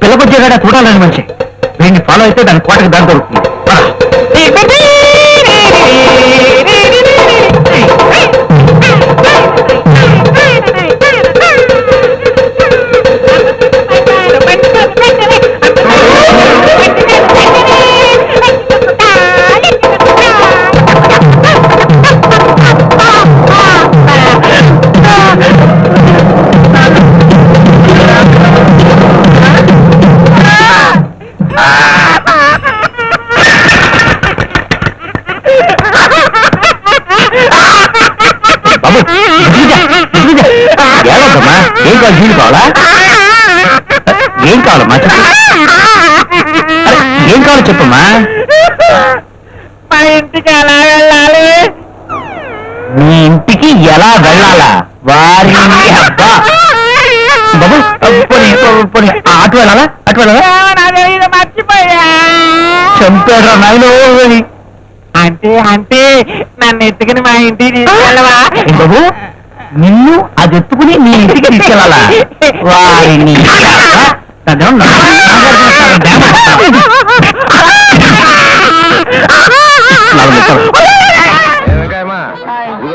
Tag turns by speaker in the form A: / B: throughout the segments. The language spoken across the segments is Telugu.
A: పిల్లకొచ్చేగాడ చూడాలని మంచి వీడిని ఫాలో అయితే దాని కోటకి దారి దొరుకుతుంది. ఏం కావాలి వీలు కావాలా? ఏం కావాలమ్మా చెప్పు. ఏం కావాలో చెప్పమ్మా.
B: మా ఇంటికి ఎలా వెళ్ళాలి?
A: మీ ఇంటికి ఎలా వెళ్ళాలా? వారి అబ్బా బాబు పోనీ అటు వెళ్ళాలా? అటు వెళ్ళాలా?
B: మర్చిపోయా.
A: చంపాడు నాయనో.
B: అంటే అంటే నన్ను ఎత్తుకుని మా ఇంటికి తీసుకెళ్ళవా?
A: బాబు నిన్ను అది ఎత్తుకుని నీ ఇంటికి తీసుకెళ్ళాలా? వారిని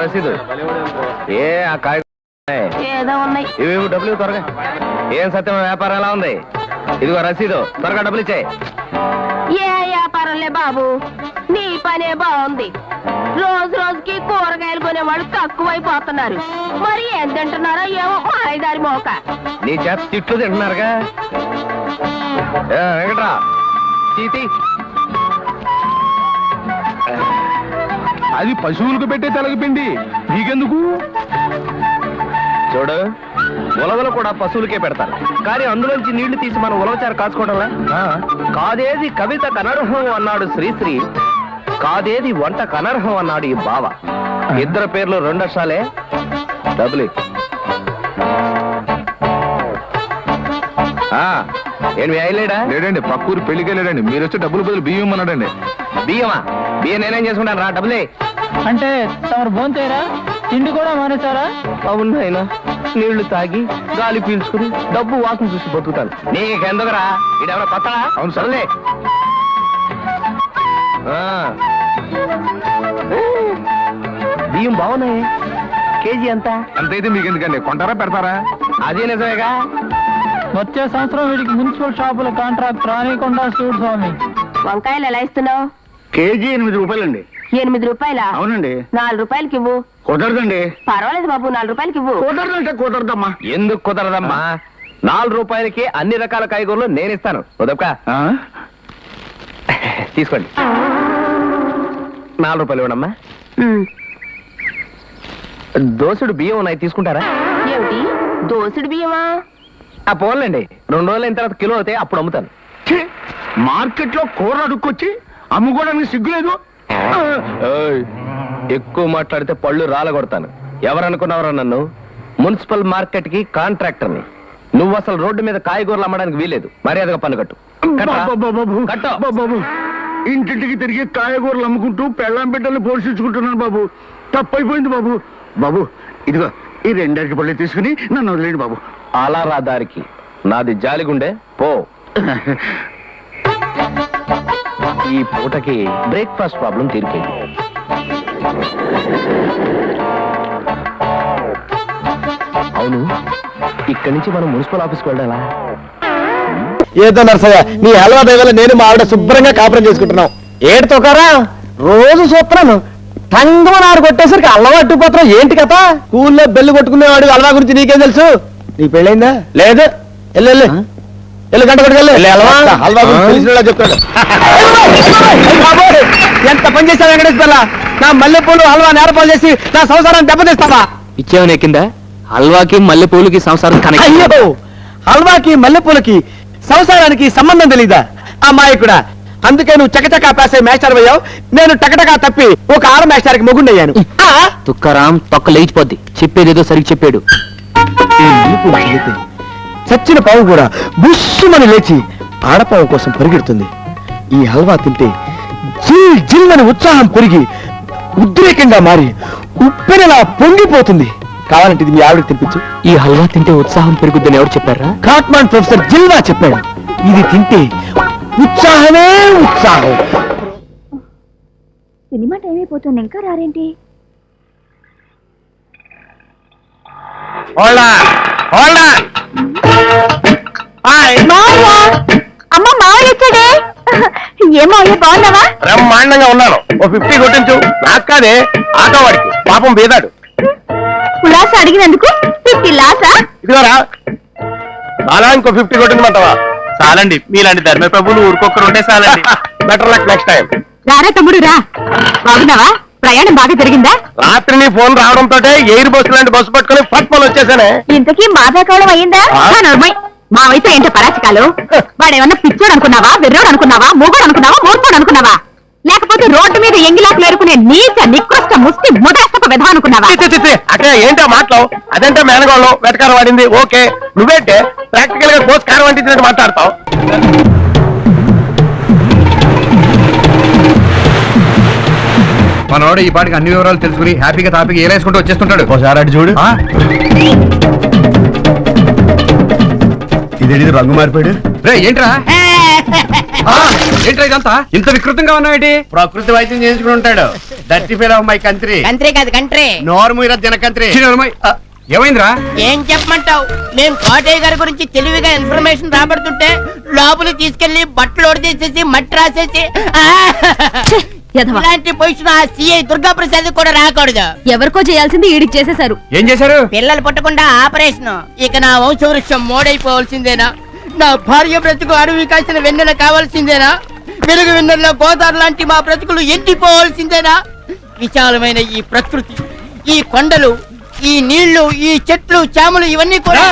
C: రసీదు ఏ ఆ కాయ ఇవి డబ్బులు త్వరగా. ఏం సత్యం వ్యాపారం ఎలా ఉంది? ఇదిగో రసీదు, త్వరగా డబ్బులు ఇచ్చాయి.
D: ఏ వ్యాపారంలే బాబు, నీ పనే బాగుంది. రోజు రోజుకి కూరగాయలు కొనేవాళ్ళు తక్కువైపోతున్నారు. మరి ఏం తింటున్నారో ఏమో మాయదారి మోక.
C: నీ చేత తిట్లు తింటున్నారుగా. వెంకట్రా తీతి.
E: అది పశువులకు పెట్టే తెలగపిండి, నీకెందుకు?
C: చూడు, ఉలవలు కూడా పశువులకే పెడతారు, కానీ అందులోంచి నీళ్లు తీసి మనం ఉలవచారు కాచుకోవడంలా. కాదేది కవిత కనర్హం అన్నాడు శ్రీశ్రీ, కాదేది వంట కనర్హం అన్నాడు ఈ బావ. ఇద్దరు పేర్లు 2 అక్షరాలే. డబ్బులు ఏం వేయలేడా?
E: లేడండి, పక్కూరు పెళ్లికే లేడండి. మీరు వచ్చి డబ్బులు బదులు బియ్యం అన్నాడండి.
C: బియ్యమా? బియ్యం నేనేం చేసుకుంటాను రా. డబ్బులే.
B: అంటే తమరు భోంచేరా? తిండి కూడా మానేశారా?
C: అవును అయినా నీళ్లు తాగి గాలి పీల్చుకుని డబ్బు వాసన చూసి బతుకుతాను. నీకెందుకురా? ఇడెవరో కొత్తడా?
E: అవును
C: సర్లే. బియ్యం బాగున్నాయి. కేజీ ఎంత?
E: ఎంతైతే మీకు ఎందుకండి, కొంటారా పెడతారా?
C: అదే నిజమేగా.
B: వచ్చే సంవత్సరం వీడికి మున్సిపల్ షాపుల కాంట్రాక్ట్ రానికుండా చూడు స్వామి.
D: వంకాయలు ఎలా ఇస్తున్నావు?
E: కేజీ 8 రూపాయలండి.
D: 8 రూపాయలా?
E: అవునండి.
D: 4 రూపాయలకి ఇవ్వు.
E: కుదరదండి.
D: పర్వాలేదు బాబు, 4 రూపాయలకి ఇవ్వు.
E: కుదరదంటే కుదరదమ్మా.
C: ఎందుకు కుదరదమ్మా? 4 రూపాయలకి అన్ని రకాల కాయగూరలు నేను ఇస్తాను. ఉదక తీసుకోండి. 4 రూపాయలు ఇవ్వనమ్మా. దోసుడు బియ్యం ఉన్నాయి, తీసుకుంటారా?
D: ఏమిటి దోసుడు బియ్యమా?
C: ఆ పోన్లేండి, 2 రోజులు అయిన తర్వాత కిలో అవుతాయి, అప్పుడు అమ్ముతాను.
E: మార్కెట్ లో కూర అడుక్కొచ్చి అమ్ముకోవడానికి సిగ్గులేదు.
C: ఎక్కువ మాట్లాడితే పళ్ళు రాలగొడతాను. ఎవరనుకున్నావరా నన్ను? మున్సిపల్ మార్కెట్ కి కాంట్రాక్టర్ని. నువ్వు అసలు రోడ్డు మీద కాయగూరలు అమ్మడానికి వీలేదు. మర్యాదగా పన్ను కట్టు.
E: బాబు, ఇంటింటికి తిరిగి కాయగూరలు అమ్ముకుంటూ పెళ్ళాం బిడ్డలు పోషించుకుంటున్నాను బాబు. తప్పైపోయింది బాబు. బాబు ఇదిగో ఈ 2 అరటి పళ్ళు తీసుకుని నన్ను వదిలేండి బాబు.
C: అలా రా దారికి. నాది జాలిగుండే పో. ఈ పూటకి బ్రేక్ఫాస్ట్ ప్రాబ్లం తీరిపోయింది. అవును, ఇక్కడి నుంచి మనం మున్సిపల్ ఆఫీస్కి వెళ్ళాలా?
A: ఏదో నర్సయ్య, నీ హల్వా దయవల్ల నేను మా ఆవిడ శుభ్రంగా కాపురం చేసుకుంటున్నాం. ఏడుతోకారా రోజు చూస్తున్నాను. టంగమని ఆడు కొట్టేసరికి అల్లం అట్టుపోతున్నాం. ఏంటి కథ? స్కూల్లో బెల్లు కొట్టుకునేవాడు హల్వా గురించి నీకేం తెలుసు? నీ పెళ్ళైందా? లేదు. ఎల్లు గంట కొట్టుకెళ్ళి హల్వా గురించి తెలిసిన చెప్తాడు. ఎంత పని చేశావు వెంకటేశ్వర? నా మల్లెపూలు హల్వా నేరపాలు చేసి నా సంసారాన్ని దెబ్బతీస్తావా?
F: ఇచ్చేవని ఎక్కిందా? హల్వాకి మల్లెపూలకి సంసారం కనెక్ట్.
A: అయ్యో, హల్వాకి మల్లెపూలకి సంసారానికి సంబంధం తెలీదా? అమ్మాయి కూడా. అందుకే నువ్వు చకచకా పాసే మేస్టర్ అయ్యావు, నేను టకటకా తప్పి ఒక ఆడ మేస్టర్కి మొగుండయ్యాను.
F: తుక్కరాం తొక్క లేచిపోద్ది. చెప్పేదేదో సరిగ్గా చెప్పాడు.
A: చచ్చిన పావు కూడా బుష్మని లేచి ఆడపావు కోసం పరిగెడుతుంది. ఈ హల్వా తింటే జిల్ జిల్ అని ఉత్సాహం పెరిగి ఉద్రేకంగా మారి ఉప్పెనలా పొంగిపోతుంది. కావాలంటే ఇది మీ ఆవిడకి తినిపించు.
F: ఈ హల్వా తింటే ఉత్సాహం పెరుగుద్దని ఎవరు చెప్పారా?
A: కాట్మాండ్ ప్రొఫెసర్ జిల్వా చెప్పాడు. ఇది తింటే ఉత్సాహమే ఉత్సాహం.
G: సినిమా టైం అయిపోతుంది ఇంకా రారేంటి? అమ్మ మావయ్య వచ్చాడే. ఏమో బాగున్నావా?
A: బ్రహ్మాండంగా ఉన్నాను. ఓ 50 కొట్టించు. నాకు కాదే, ఆటో వాడికి, పాపం బేదాడు.
G: ఉలాస అడిగినందుకు 50 లాసా?
A: ఇదిగోరా అలా ఇంకో 50 కొట్టించమంటావా?
F: చాలండి, మీలాంటి ధర్మ ప్రభులు ఊరికొక్కరు ఉంటే చాలండి.
A: Better luck next time.
G: రారా తమ్ముడు రా. బాగున్నావా? ప్రయాణం బాగా జరిగిందా?
A: రాత్రి నీ ఫోన్ రావడంతో ఎయిర్ బస్సు లాంటి బస్సు పట్టుకుని ఫట్ వచ్చేసానే.
G: ఇంతకీ మాదాకాలం అయ్యిందా? నర్మయ్ మా వయసు ఏంటో పరాచకాలు. వాడేమన్నా పిచ్చోడు అనుకున్నావా, వెర్రోడు అనుకున్నావా, మూగోడు అనుకున్నావా, మూర్ఖోడు అనుకున్నావా, లేకపోతే రోడ్డు మీద ఎంగిలాకులు ఏరుకునే నీచ నికృష్ట ముష్టి ముదాస్తప విధ అనుకున్నావా?
A: అక్కడ ఏంటో మాట్లావు. అదంటే మేనగోళ్ళం వెటకారం వాడింది. ఓకే, నువ్వేంటే ప్రాక్టికల్ గా కోర్స్ కారం వంటించినట్టు మాట్లాడతావు.
E: మనోడు ఈ పాటికి అన్ని వివరాలు తెలుసుకుని హ్యాపీగా తాపీగా ఏలేసుకుంటూ వచ్చేస్తుంటాడు.
A: ఒకసారి అటు చూడు. ఇదేంటి రంగు మారిపోయాడు?
E: రే ఏంట్రా ఏంట్రా ఇదంతా ఇంత వికృతంగా ఉన్నావేంటి? ప్రకృతి వైద్యం చేయించుకుని ఉంటాడు. దట్టి ఫీల్ ఆఫ్ మై కంట్రీ.
H: కంత్రి కాదు కంట్రీ.
E: నోరు మీర జనకంత్రి. ఏమైందిరా?
H: ఏం చెప్పమంటావు? నేను కోటయ్య గారి గురించి తెలివిగా ఇన్ఫర్మేషన్ రాబడుతుంటే లోపలికి తీసుకెళ్లి బట్టలు ఒడిచేసేసి మట్టి రాసేసి ఇలాంటి పొజిషన్ ఆ సిఐ దుర్గా ప్రసాద్ కూడా రాకూడదు.
G: ఎవరికో చేయాల్సింది ఈడికి చేసేశారు.
E: ఏం చేశారు?
H: పిల్లలు పుట్టకుండా ఆపరేషన్. ఇక నా వంశవృక్షం మోడైపోవాల్సిందేనా? నా భార్య బ్రతుకు అడవి కాసిన వెన్నెల కావాల్సిందేనా? వెలుగు వెన్నెల్లో గోదావరి లాంటి మా బ్రతుకులు ఎండిపోవాల్సిందేనా? విశాలమైన ఈ ప్రకృతి, ఈ కొండలు, ఈ నీళ్లు, ఈ చెట్లు, చాములు ఇవన్నీ కూడా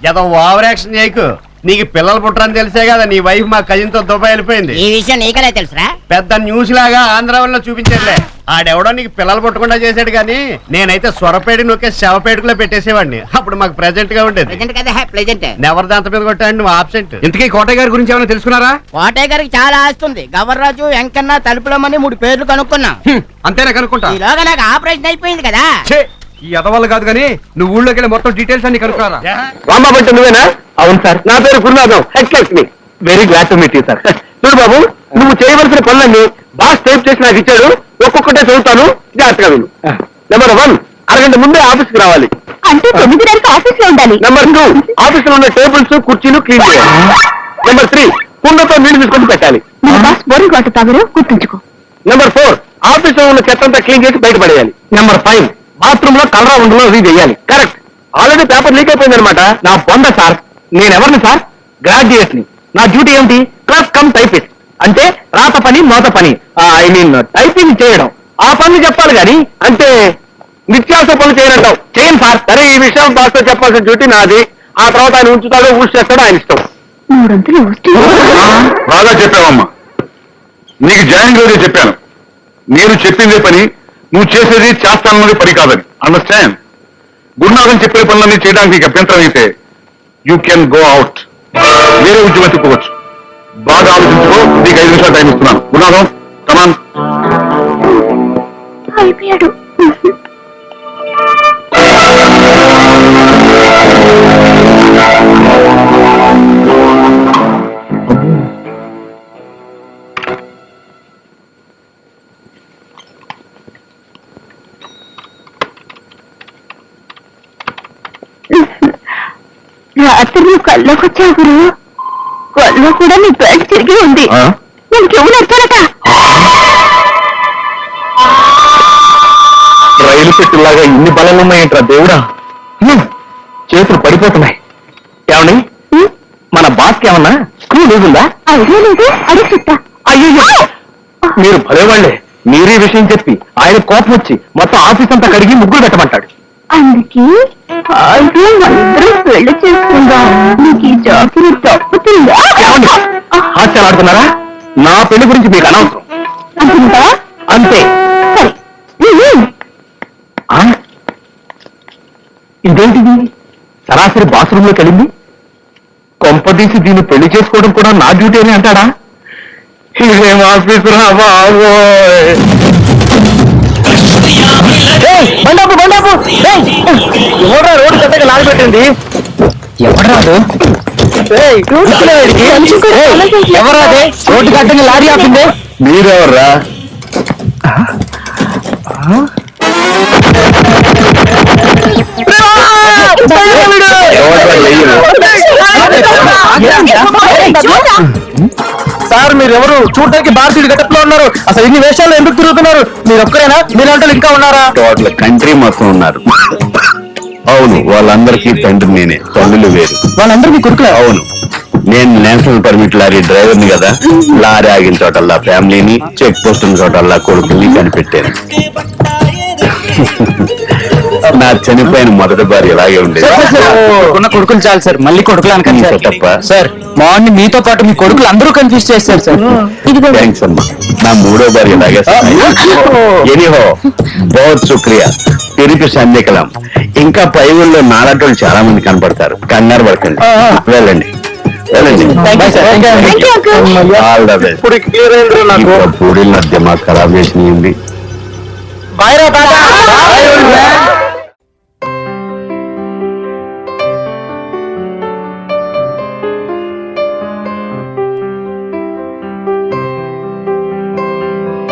E: ఏదో ఓవర్ యాక్షన్ చేయకు. నీకు పిల్లలు పుట్టరని తెలిసే కదా నీ వైఫ్ మా కజిన్ తో దుబాయ్ వెళ్ళిపోయింది.
H: ఈ విషయం నీకలే తెలుసురా?
E: పెద్ద న్యూస్ లాగా ఆంధ్రాలో చూపించేదిలే. ఆడెవడో నీకు పిల్లలు పుట్టకుండా చేశాడు కానీ నేనైతే స్వరపేడి నొక్కే శవపేటకులో పెట్టేసేవాడిని. అప్పుడు మాకు ప్రెజెంట్ గా ఉండేది.
H: ప్రెజెంట్ కదా, ప్రెజెంట్.
E: నెవర్ దాంత మీద కొట్టాడు నువ్వు ఆబ్సెంట్. ఇంతకీ కోటయ్య గారి గురించి ఏమైనా తెలుసుకున్నారా?
H: కోటయ్య గారికి చాలా ఆస్తుంది. గవర్రాజు, వెంకన్న, తలుపులమ్మని 3 పేర్లు కనుక్కున్నాం.
E: అంతేనా కనుక్కుంటా?
H: ఈలోగా నాకు ఆపరేషన్ అయిపోయింది కదా.
E: ఈ ఎదవాళ్ళు కాదు కానీ నువ్వు ఊళ్ళోకి వెళ్ళి మొత్తం డీటెయిల్స్ అన్ని కనుక్కున్నారా?
A: రాంబాబు అంటే నువ్వేనా? అవును సార్, నా పేరు Gurunatham. Excuse very glad to meet you sir. చూడు బాబు, నువ్వు చేయవలసిన పనులన్నీ బాస్ టైప్ చేసి నాకు ఇచ్చాడు. ఒక్కొక్కటే చదువుతాను, జాగ్రత్తగా విను. నెంబర్ 1, అరగంట ముందే ఆఫీస్కి రావాలి.
G: అంటే 9 ఆఫీస్ లో ఉండాలి.
A: నెంబర్ 2, ఆఫీస్ లో ఉన్న టేబుల్స్ కుర్చీలు క్లీన్ చేయాలి. నెంబర్ 3, కుండతో నీళ్లు తీసుకొని పెట్టాలి.
G: మీ బాస్ బోరింగ్ వాటర్ తాగరు, గుర్తుంచుకో.
A: నెంబర్ 4, ఆఫీస్ లో ఉన్న చెత్తంతా క్లీన్ చేసి బయటపడేయాలి. నెంబర్ 5, బాత్రూమ్ లో కలరా ఉండలో రీ చేయాలి. కరెక్ట్. ఆల్రెడీ పేపర్ లీక్ అయిపోయింది అనమాట. నా బొంద సార్. నేనెవరిని సార్? గ్రాడ్యుయేట్ ని. నా డ్యూటీ ఏమిటి? Clerk cum typist. అంటే రాత పని మోత పని, ఐ మీన్ టైపింగ్ చేయడం. ఆ పనులు చెప్పాలి కానీ అంటే నిత్యావసర పనులు చేయనంటావు. చేయను సార్. సరే, ఈ విషయం బాస్ తో చెప్పాల్సిన డ్యూటీ నాది. ఆ తర్వాత ఆయన ఉంచుతాడో ఊసి చేస్తాడో ఆయన ఇష్టం.
G: 300
I: బాగా చెప్పావమ్మా. నీకు జాయిన్ రోజే చెప్పాను, నేను చెప్పిందే పని, నువ్వు చేసేది చేస్తానన్నది పని కాదని. అండర్స్టాండ్? గురునాథం చెప్పే పనులన్నీ చేయడానికి నీకు అభ్యంతరం అయితే యూ కెన్ గో అవుట్. వేరే ఉద్యోగం చెప్పుకోవచ్చు. బాగా ఆలోచించుకో. నీకు 5 నిమిషాలు టైం ఇస్తున్నాను. గురునాథం కమాన్.
G: అయిపోయాడు. రాత్రి నువ్వు కల్లోకి వచ్చావు గురు. కల్లో కూడా నీ బెల్ట్ తిరిగి ఉంది. నేను చెవులు ఎత్తానట.
A: రైలు చెట్టులాగా ఇన్ని బలాలు ఉన్నాయంట్రా దేవుడా. చేతులు పడిపోతున్నాయి. ఏమండి, మన బాస్కి ఏమన్నా స్క్రూ లేదుందా?
G: ఐడియా లేదు, అడిగి చెప్తా.
A: అయ్యో, మీరు భలేవాళ్లే. మీరే విషయం చెప్పి ఆయన కోపం వచ్చి మొత్తం ఆఫీస్ అంతా కడిగి ముగ్గురు పెట్టమంటాడు.
G: అందుకే అయితే మనందరం పెళ్లి చేసుకుందాం. నీకు ఈ జాబ్ తప్పుతుందా?
A: హాస్యాలు ఆడుతున్నారా? నా పెళ్లి గురించి మీకు అనవసరం.
G: అంటుందా?
A: అంతే.
G: సరే.
A: ఇదేంటిది? సరాసరి బాత్రూమ్ లోకి వెళ్ళింది. కొంపదీసి దీన్ని పెళ్లి చేసుకోవడం కూడా నా డ్యూటీ అని అంటాడా? ఇదేం ఆఫీసు రా బాబోయ్. ఎవరా రోడ్డు పెద్దగా లాగబెట్టింది? ఎవరాదు? ఎవరాదే రోడ్డు కట్టంగా లారీ ఆపింది?
I: మీరెవర్రా? ఎవర్రా లేరు?
A: సార్ మీరెవరు? చూడటానికి భారతీయుడు గెటప్లో ఉన్నారు. అసలు ఇన్ని వేషాలు ఎందుకు తిరుగుతున్నారు? మీరు ఒక్కరేనా? మీరంటే ఇంకా ఉన్నారా?
I: టోటల్ కంట్రీ మొత్తం ఉన్నారు. అవును, వాళ్ళందరికీ తండ్రి నేనే, తల్లులు వేరు.
A: వాళ్ళందరూ మీ కొడుకులే?
I: అవును, నేను నేషనల్ పర్మిట్ లారీ డ్రైవర్ని కదా. లారీ ఆగిన చోటల్లా ఫ్యామిలీని, చెక్ పోస్ట్ ఉన్న చోటల్లా కొడుకుల్ని కనిపెట్టాను. నా చనిపోయిన మొదటి భార్య ఇలాగే ఉండేది.
A: ఉన్న కొడుకులు చాలు సార్, మళ్ళీ కొడుకులు అనకండి సార్.
I: తప్ప
A: సార్ మార్నింగ్ మీతో పాటు మీ కొడుకులు అందరూ కన్ఫ్యూజ్ చేస్తారు సార్.
I: థ్యాంక్స్ అమ్మా. నా మూడో భార్య ఇలాగే. ఎనీహో బహుత్ శుక్రియా, తిరిగి సన్నికలం. ఇంకా పై ఊళ్ళో నాలాంటి చాలా మంది కనపడతారు. కంగారు పడకండి, వెళ్ళండి వెళ్ళండి. All the best. పూడీలు నా దిమాగ్ ఖరాబ్ చేసింది.
A: బాయ్ రా తాత.